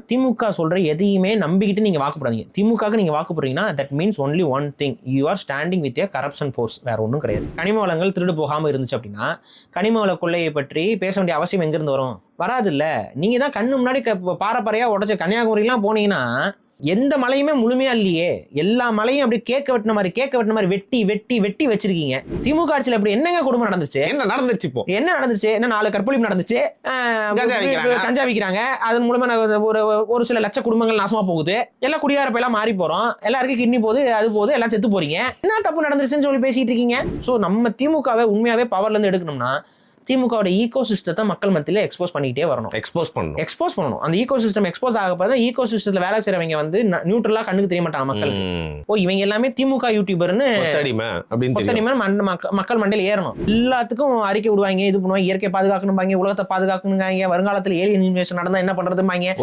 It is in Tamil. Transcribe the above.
திமுக சொல்ற எதையுமே நம்பிக்கிட்டு நீங்க வாக்கு போடாதீங்க. திமுகக்கு நீங்க வாக்கு போடுறீங்கன்னா that means only one thing, you are standing with a corruption force, வேற ஒன்றும் கிடையாது. கனிம வளங்கள் திருடு போகாம இருந்துச்சு அப்படின்னா கனிம வள கொள்ளையை பற்றி பேச வேண்டிய அவசியம் எங்கிருந்து வரும்? வராது இல்ல. நீங்க தான் கண்ணு முன்னாடி பாறையா உடச்ச கன்னியாகுமரிலாம் போனீங்கன்னா எந்த மலையுமே முழுமையா இல்லையே. எல்லா மலையும் அப்படி கேட்க வெட்டின மாதிரி வெட்டி வெட்டி வெட்டி வச்சிருக்கீங்க. திமுக ஆட்சியில் அப்படி என்னங்க குடும்பம் நடந்துச்சு? என்ன நடந்துச்சு? இப்போ என்ன நடந்துச்சு? என்ன 4 கற்பழிப்பு நடந்துச்சு, கஞ்சா விக்கிறாங்க, அதன் மூலமா ஒரு சில லட்ச குடும்பங்கள் நாசமா போகுது, எல்லாம் குடியாரப்ப எல்லாம் மாறி போறோம், எல்லாருக்கும் கிட்னி போகுது, அது போகுது, எல்லாம் செத்து போறீங்க. என்ன தப்பு நடந்துருச்சுன்னு சொல்லி பேசிட்டு இருக்கீங்க. சோ நம்ம திமுகவை உண்மையாவே பவர்ல இருந்து எடுக்கணும்னா திமுகவோட ஈகோ சிஸ்டத்தை மக்கள் மத்தியில எக்ஸ்போஸ் பண்ணிக்கிட்டே வரணும். எக்ஸ்போஸ் பண்ணணும். அந்த ஈகோ சிஸ்டம் எக்ஸ்போஸ் ஆகப்பதான் ஈகோ சிஸ்டத்துல வேலை செய்யறவங்க வந்து நியூட்ரலா கண்ணுக்கு தெரிய மாட்டாங்க மக்களுக்கு. இவங்க எல்லாமே திமுக யூடியூபர்னு மக்கள் மண்டையில ஏறணும். எல்லாத்துக்கும் அறிக்கை விடுவாங்க, இது பண்ணுவாங்க, இயற்கை பாதுகாக்கணும், உலகத்தை பாதுகாக்கணும், வருங்காலத்தில் ஏலியன் இன்வேஷன் நடந்தா என்ன பண்றதுமாங்க.